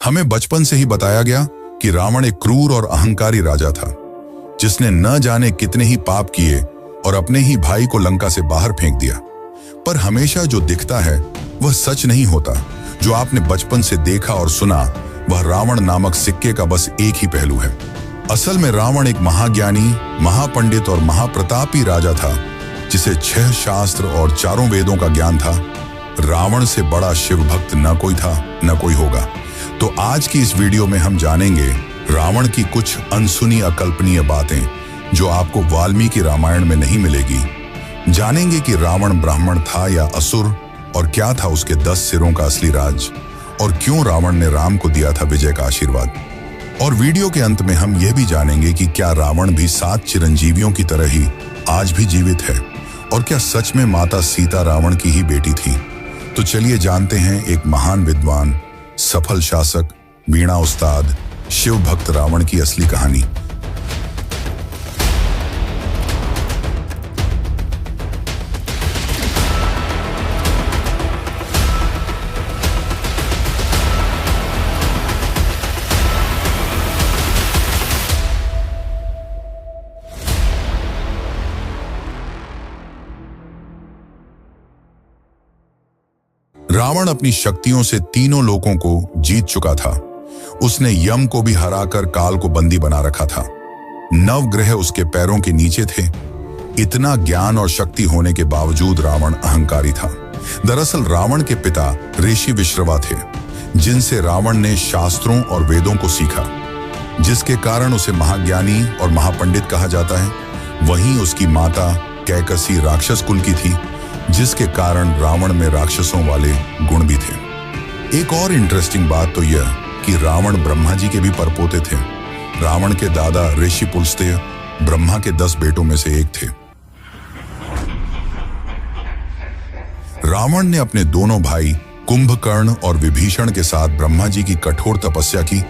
हमें बचपन से ही बताया गया कि रावण एक क्रूर और अहंकारी राजा था, जिसने न जाने कितने ही पाप किए और अपने ही भाई को लंका से बाहर फेंक दिया। पर हमेशा जो दिखता है वह सच नहीं होता। जो आपने बचपन से देखा और सुना वह रावण नामक सिक्के का बस एक ही पहलू है। असल में रावण एक महाज्ञानी, महापंडित और महाप्रतापी राजा था, जिसे 6 शास्त्र और 4 वेदों का ज्ञान था। रावण से बड़ा शिव भक्त न कोई था, न कोई होगा। तो आज की इस वीडियो में हम जानेंगे रावण की कुछ अनसुनी अकल्पनीय बातें जो आपको वाल्मीकि रामायण में नहीं मिलेगी। जानेंगे कि रावण ब्राह्मण था या असुर, और क्या था उसके 10 सिरों का असली राज, और क्यों रावण ने राम को दिया था विजय का आशीर्वाद। और वीडियो के अंत में हम यह भी जानेंगे कि क्या रावण भी 7 चिरंजीवियों की तरह ही आज भी जीवित है, और क्या सच में माता सीता रावण की ही बेटी थी। तो चलिए जानते हैं एक महान विद्वान, सफल शासक, वीणा उस्ताद, शिव भक्त रावण की असली कहानी। रावण अपनी शक्तियों से तीनों लोकों को जीत चुका था। उसने यम को भी हराकर काल को बंदी बना रखा था। 9 ग्रह उसके पैरों के नीचे थे। इतना ज्ञान और शक्ति होने के बावजूद रावण अहंकारी था। दरअसल रावण के पिता ऋषि विश्रवा थे, जिनसे रावण ने शास्त्रों और वेदों को सीखा, जिसके कारण उसे महाज्ञानी और महापंडित कहा जाता है। वहीं उसकी माता कैकसी राक्षस कुल की थी, जिसके कारण रावण में राक्षसों वाले गुण भी थे। एक और इंटरेस्टिंग बात तो यह कि रावण ब्रह्मा जी के भी परपोते थे। रावण के दादा ऋषि पुलस्त्य ब्रह्मा के 10 बेटों में से एक थे। रावण ने अपने दोनों भाई कुंभकर्ण और विभीषण के साथ ब्रह्मा जी की कठोर तपस्या की।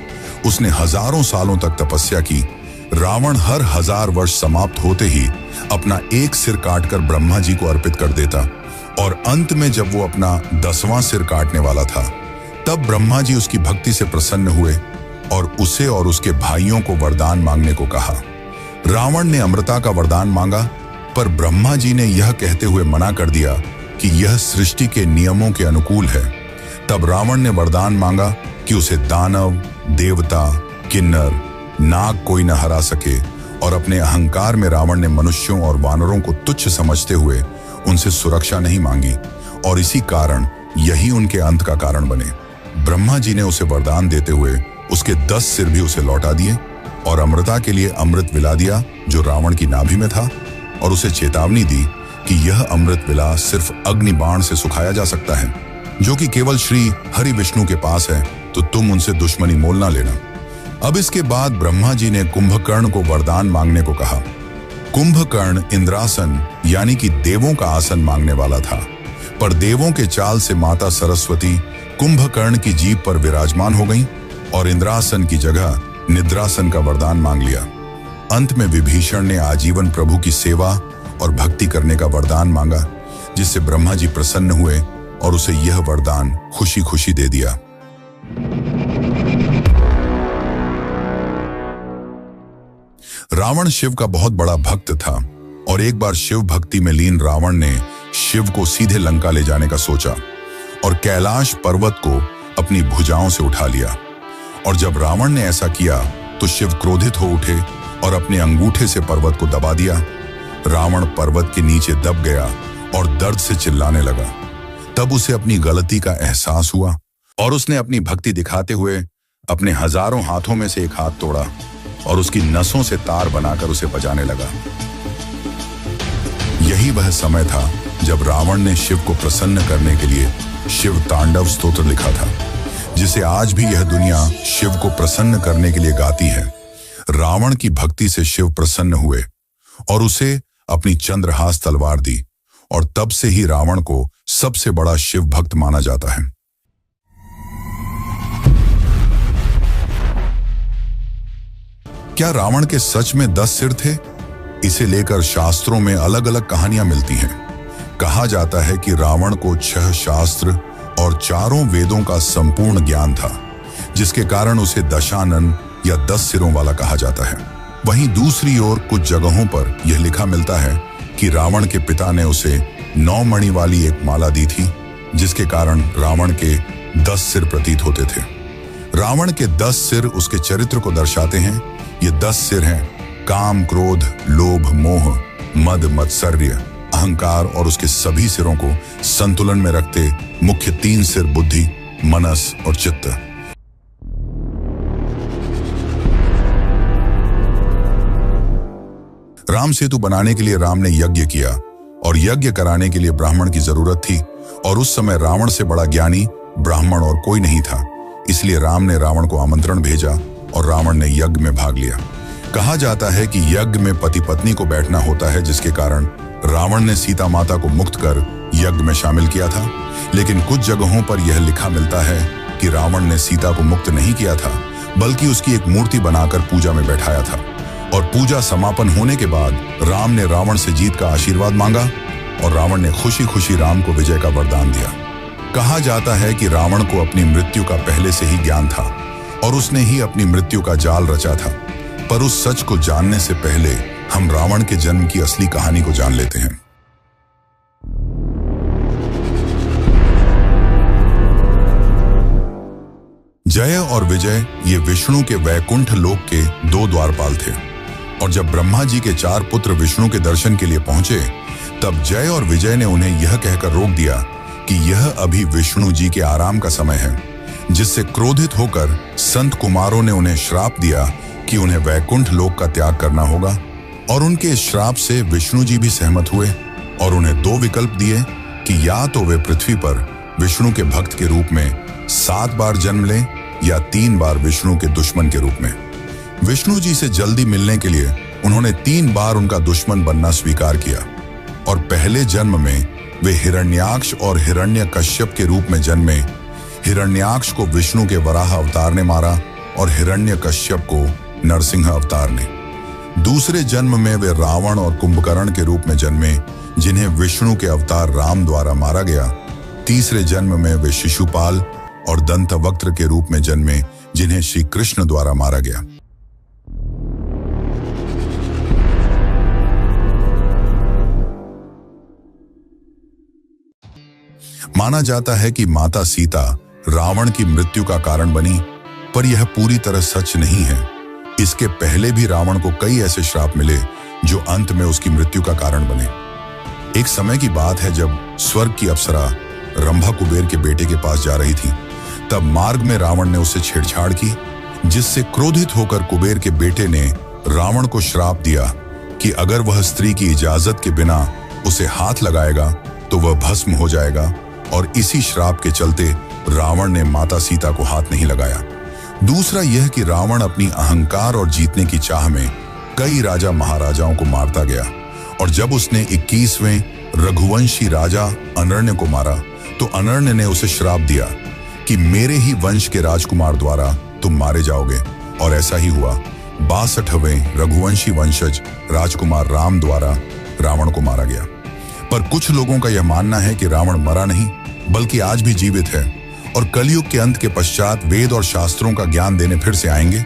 उसने हजारों सालों तक तपस्या की। रावण हर 1000 वर्ष समाप्त होते ही अपना एक सिर काटकर ब्रह्मा जी को अर्पित कर देता, और अंत में जब वो अपना 10वां सिर काटने वाला था, तब ब्रह्मा जी उसकी भक्ति से प्रसन्न हुए और उसे और उसके भाइयों को वरदान मांगने को कहा। रावण ने अमृता का वरदान मांगा, पर ब्रह्मा जी ने यह कहते हुए मना कर दिया कि यह सृष्टि के नियमों के अनुकूल है। तब रावण ने वरदान मांगा कि उसे दानव, देवता, किन्नर, नाग कोई न हरा सके, और अपने अहंकार में रावण ने मनुष्यों और वानरों को तुच्छ समझते हुए उनसे सुरक्षा नहीं मांगी, और इसी कारण यही उनके अंत का कारण बने। ब्रह्मा जी ने उसे वरदान देते हुए उसके 10 सिर भी उसे लौटा दिए, और अमृता के लिए अमृत विला दिया जो रावण की नाभि में था, और उसे चेतावनी दी कि यह अमृत विला सिर्फ अग्नि बाण से सुखाया जा सकता है, जो कि केवल श्री हरि विष्णु के पास है, तो तुम उनसे दुश्मनी मोल ना लेना। अब इसके बाद ब्रह्मा जी ने कुंभकर्ण को वरदान मांगने को कहा। कुंभकर्ण इंद्रासन यानी कि देवों का आसन मांगने वाला था, पर देवों के चाल से माता सरस्वती कुंभकर्ण की जीभ पर विराजमान हो गईं और इंद्रासन की जगह निद्रासन का वरदान मांग लिया। अंत में विभीषण ने आजीवन प्रभु की सेवा और भक्ति करने का वरदान मांगा, जिससे ब्रह्मा जी प्रसन्न हुए और उसे यह वरदान खुशी खुशी दे दिया। रावण शिव का बहुत बड़ा भक्त था, और एक बार शिव भक्ति में लीन रावण ने शिव को सीधे लंका ले जाने का सोचा और कैलाश पर्वत को अपनी भुजाओं से उठा लिया। और जब रावण ने ऐसा किया तो शिव क्रोधित हो उठे और अपने अंगूठे से पर्वत को दबा दिया। रावण पर्वत के नीचे दब गया और दर्द से चिल्लाने लगा। तब उसे अपनी गलती का एहसास हुआ, और उसने अपनी भक्ति दिखाते हुए अपने हजारों हाथों में से एक हाथ तोड़ा और उसकी नसों से तार बनाकर उसे बजाने लगा। यही वह समय था जब रावण ने शिव को प्रसन्न करने के लिए शिव तांडव स्तोत्र लिखा था, जिसे आज भी यह दुनिया शिव को प्रसन्न करने के लिए गाती है। रावण की भक्ति से शिव प्रसन्न हुए और उसे अपनी चंद्रहास तलवार दी, और तब से ही रावण को सबसे बड़ा शिव भक्त माना जाता है। क्या रावण के सच में 10 सिर थे? इसे लेकर शास्त्रों में अलग अलग कहानियां मिलती हैं। कहा जाता है कि रावण को 6 शास्त्र और 4 वेदों का संपूर्ण ज्ञान था, जिसके कारण उसे दशानन या 10 सिरों वाला कहा जाता है। वहीं दूसरी ओर कुछ जगहों पर यह लिखा मिलता है कि रावण के पिता ने उसे 9 मणि वाली एक माला दी थी, जिसके कारण रावण के 10 सिर प्रतीत होते थे। रावण के 10 सिर उसके चरित्र को दर्शाते हैं। ये 10 सिर हैं काम, क्रोध, लोभ, मोह, मद, मत्सर्य, अहंकार और उसके सभी सिरों को संतुलन में रखते मुख्य 3 सिर बुद्धि, मनस और चित्त। राम सेतु बनाने के लिए राम ने यज्ञ किया और यज्ञ कराने के लिए ब्राह्मण की जरूरत थी, और उस समय रावण से बड़ा ज्ञानी ब्राह्मण और कोई नहीं था। इसलिए राम ने रावण को आमंत्रण भेजा और रावण ने यज्ञ में भाग लिया। कहा जाता है कि यज्ञ में पति पत्नी को बैठना होता है, जिसके कारण रावण ने सीता माता को मुक्त कर यज्ञ में शामिल किया था। लेकिन कुछ जगहों पर यह लिखा मिलता है कि रावण ने सीता को मुक्त नहीं किया था, बल्कि उसकी एक मूर्ति बनाकर पूजा में बैठाया था। और पूजा समापन होने के बाद राम ने रावण से जीत का आशीर्वाद मांगा और रावण ने खुशी खुशी राम को विजय का वरदान दिया। कहा जाता है कि रावण को अपनी मृत्यु का पहले से ही ज्ञान था और उसने ही अपनी मृत्यु का जाल रचा था। पर उस सच को जानने से पहले हम रावण के जन्म की असली कहानी को जान लेते हैं। जय और विजय ये विष्णु के वैकुंठ लोक के 2 द्वारपाल थे, और जब ब्रह्मा जी के 4 पुत्र विष्णु के दर्शन के लिए पहुंचे, तब जय और विजय ने उन्हें यह कहकर रोक दिया कि यह अभी विष्णु जी के आराम का समय है, जिससे क्रोधित होकर संत कुमारों ने उन्हें श्राप दिया कि उन्हें वैकुंठ लोक का त्याग करना होगा। और उनके इस श्राप से विष्णु जी भी सहमत हुए और उन्हें 2 विकल्प दिए कि या तो वे पृथ्वी पर विष्णु के भक्त के रूप में 7 बार जन्म लें या 3 बार विष्णु के दुश्मन के रूप में। विष्णु जी से जल्दी मिलने के लिए उन्होंने 3 बार उनका दुश्मन बनना स्वीकार किया, और पहले जन्म में वे हिरण्याक्ष और हिरण्यकश्यप के रूप में जन्मे। हिरण्याक्ष को विष्णु के वराह अवतार ने मारा और हिरण्यकश्यप को नरसिंह अवतार ने। दूसरे जन्म में वे रावण और कुंभकर्ण के रूप में जन्मे, जिन्हें विष्णु के अवतार राम द्वारा मारा गया। तीसरे जन्म में वे शिशुपाल और दंतवक्त्र के रूप में जन्मे, जिन्हें श्री कृष्ण द्वारा मारा गया। माना जाता है कि माता सीता रावण की मृत्यु का कारण बनी, पर यह पूरी तरह सच नहीं है। इसके पहले भी रावण को कई ऐसे श्राप मिले जो अंत में उसकी मृत्यु का कारण बने। एक समय की बात है जब स्वर्ग की अप्सरा रंभा कुबेर के बेटे के पास जा रही थी, तब मार्ग में रावण ने उससे छेड़छाड़ की, जिससे क्रोधित होकर कुबेर के बेटे ने रावण को श्राप दिया कि अगर वह स्त्री की इजाजत के बिना उसे हाथ लगाएगा तो वह भस्म हो जाएगा। और इसी श्राप के चलते रावण ने माता सीता को हाथ नहीं लगाया। दूसरा यह कि रावण अपनी अहंकार और जीतने की चाह में कई राजा महाराजाओं को मारता गया, और जब उसने 21वें रघुवंशी राजा अनर्ण्य को मारा तो अनर्ण्य ने उसे श्राप दिया कि मेरे ही वंश के राजकुमार द्वारा तुम मारे जाओगे। और ऐसा ही हुआ। 62वें रघुवंशी वंशज राजकुमार राम द्वारा रावण को मारा गया। पर कुछ लोगों का यह मानना है कि रावण मरा नहीं, बल्कि आज भी जीवित है, और कलयुग के अंत के पश्चात वेद और शास्त्रों का ज्ञान देने फिर से आएंगे,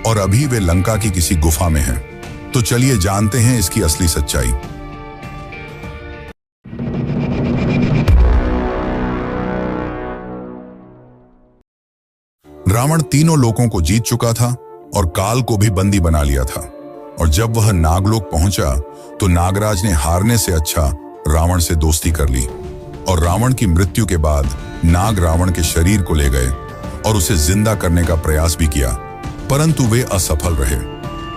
और अभी वे लंका की किसी गुफा में हैं। तो चलिए जानते हैं इसकी असली सच्चाई। रावण तीनों लोकों को जीत चुका था और काल को भी बंदी बना लिया था, और जब वह नागलोक पहुंचा तो नागराज ने हारने से अच्छा रावण से दोस्ती कर ली, और रावण की मृत्यु के बाद नाग रावण के शरीर को ले गए और उसे जिंदा करने का प्रयास भी किया, परंतु वे असफल रहे।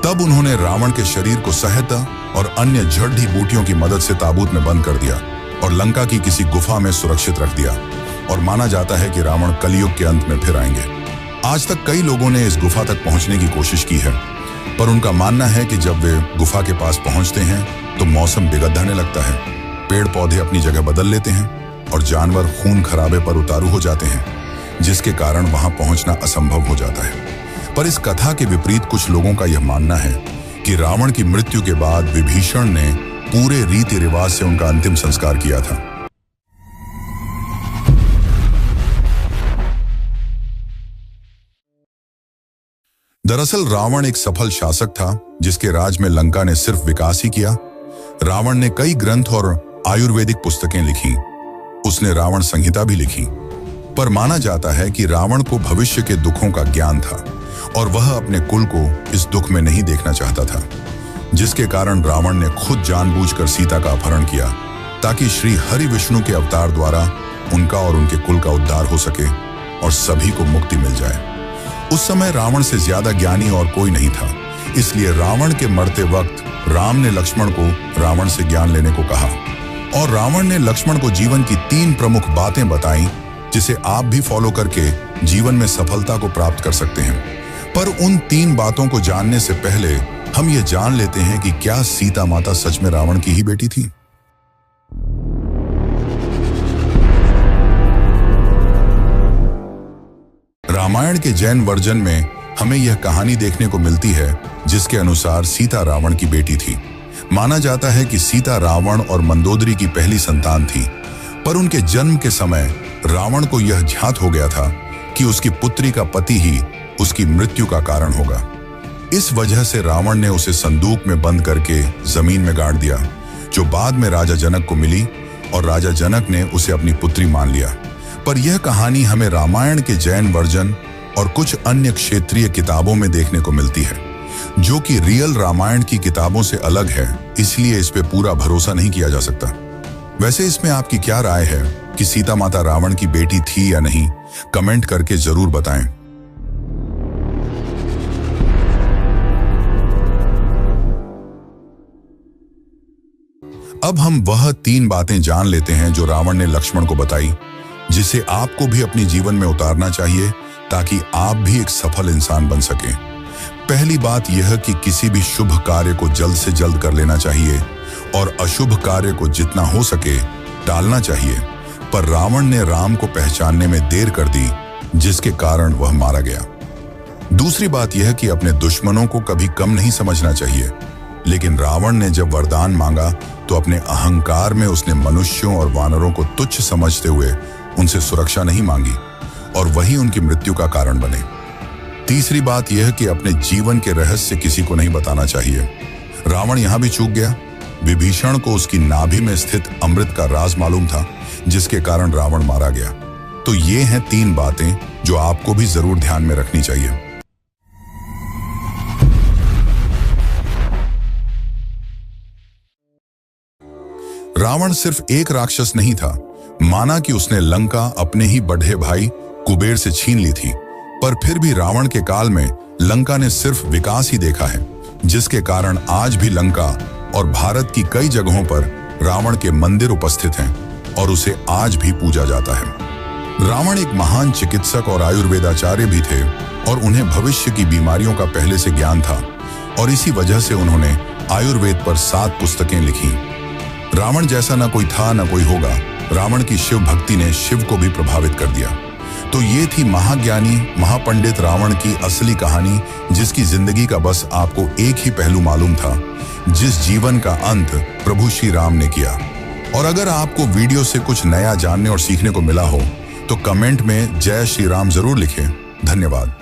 तब उन्होंने रावण के शरीर को सहायता और अन्य जड़ी बूटियों की मदद से ताबूत में बंद कर दिया और लंका की किसी गुफा में सुरक्षित रख दिया, और माना जाता है कि रावण कलयुग के अंत में फिर आएंगे। आज तक कई लोगों ने इस गुफा तक पहुंचने की कोशिश की है, पर उनका मानना है कि जब वे गुफा के पास पहुंचते हैं तो मौसम बिगड़ने लगता है, पेड़ पौधे अपनी जगह बदल लेते हैं और जानवर खून खराबे पर उतारू हो जाते हैं, जिसके कारण वहां पहुंचना असंभव हो जाता है। पर इस कथा के विपरीत कुछ लोगों का यह मानना है कि रावण की मृत्यु के बाद विभीषण ने पूरे रीति रिवाज से उनका अंतिम संस्कार किया था। दरअसल रावण एक सफल शासक था जिसके राज में लंका ने सिर्फ विकास ही किया। रावण ने कई ग्रंथ और आयुर्वेदिक पुस्तकें लिखी। उसने रावण संहिता भी लिखी। पर माना जाता है कि रावण को भविष्य के दुखों का ज्ञान था और वह अपने कुल को इस दुख में नहीं देखना चाहता था, जिसके कारण रावण ने खुद जानबूझकर सीता का अपहरण किया ताकि श्री हरि विष्णु के अवतार द्वारा उनका और उनके कुल का उद्धार हो सके और सभी को मुक्ति मिल जाए। उस समय रावण से ज्यादा ज्ञानी और कोई नहीं था, इसलिए रावण के मरते वक्त राम ने लक्ष्मण को रावण से ज्ञान लेने को कहा और रावण ने लक्ष्मण को जीवन की 3 प्रमुख बातें बताई जिसे आप भी फॉलो करके जीवन में सफलता को प्राप्त कर सकते हैं। पर उन 3 बातों को जानने से पहले हम ये जान लेते हैं कि क्या सीता माता सच में रावण की ही बेटी थी। रामायण के जैन वर्जन में हमें यह कहानी देखने को मिलती है जिसके अनुसार सीता रावण की बेटी थी। माना जाता है कि सीता रावण और मंदोदरी की पहली संतान थी, पर उनके जन्म के समय रावण को यह ज्ञात हो गया था कि उसकी पुत्री का पति ही उसकी मृत्यु का कारण होगा। इस वजह से रावण ने उसे संदूक में बंद करके जमीन में गाड़ दिया, जो बाद में राजा जनक को मिली और राजा जनक ने उसे अपनी पुत्री मान लिया। पर यह कहानी हमें रामायण के जैन वर्जन और कुछ अन्य क्षेत्रीय किताबों में देखने को मिलती है, जो कि रियल रामायण की किताबों से अलग है, इसलिए इस पे पूरा भरोसा नहीं किया जा सकता। वैसे इसमें आपकी क्या राय है कि सीता माता रावण की बेटी थी या नहीं? कमेंट करके जरूर बताएं। अब हम वह 3 बातें जान लेते हैं जो रावण ने लक्ष्मण को बताई, जिसे आपको भी अपने जीवन में उतारना चाहिए ताकि आप भी एक सफल इंसान बन सकें। पहली बात यह कि किसी भी शुभ कार्य को जल्द से जल्द कर लेना चाहिए और अशुभ कार्य को जितना हो सके टालना चाहिए। पर रावण ने राम को पहचानने में देर कर दी, जिसके कारण वह मारा गया। दूसरी बात यह कि अपने दुश्मनों को कभी कम नहीं समझना चाहिए, लेकिन रावण ने जब वरदान मांगा तो अपने अहंकार में उसने मनुष्यों और वानरों को तुच्छ समझते हुए उनसे सुरक्षा नहीं मांगी और वही उनकी मृत्यु का कारण बने। तीसरी बात यह कि अपने जीवन के रहस्य किसी को नहीं बताना चाहिए। रावण यहां भी चूक गया। विभीषण को उसकी नाभि में स्थित अमृत का राज मालूम था, जिसके कारण रावण मारा गया। तो ये हैं 3 बातें जो आपको भी जरूर ध्यान में रखनी चाहिए। रावण सिर्फ एक राक्षस नहीं था। माना कि उसने लंका अपने ही बढ़े भाई कुबेर से छीन ली थी, पर फिर भी रावण के काल में लंका ने सिर्फ विकास ही देखा है, जिसके कारण आज भी लंका और भारत की कई जगहों पर रावण के मंदिर उपस्थित हैं और उसे आज भी पूजा जाता है। रावण एक महान चिकित्सक और आयुर्वेदाचार्य भी थे और उन्हें भविष्य की बीमारियों का पहले से ज्ञान था और इसी वजह से उन्होंने आयुर्वेद पर 7 पुस्तकें लिखी। रावण जैसा न कोई था न कोई होगा। रावण की शिव भक्ति ने शिव को भी प्रभावित कर दिया। तो ये थी महाज्ञानी महापंडित रावण की असली कहानी, जिसकी जिंदगी का बस आपको एक ही पहलू मालूम था, जिस जीवन का अंत प्रभु श्री राम ने किया। और अगर आपको वीडियो से कुछ नया जानने और सीखने को मिला हो तो कमेंट में जय श्री राम जरूर लिखें। धन्यवाद।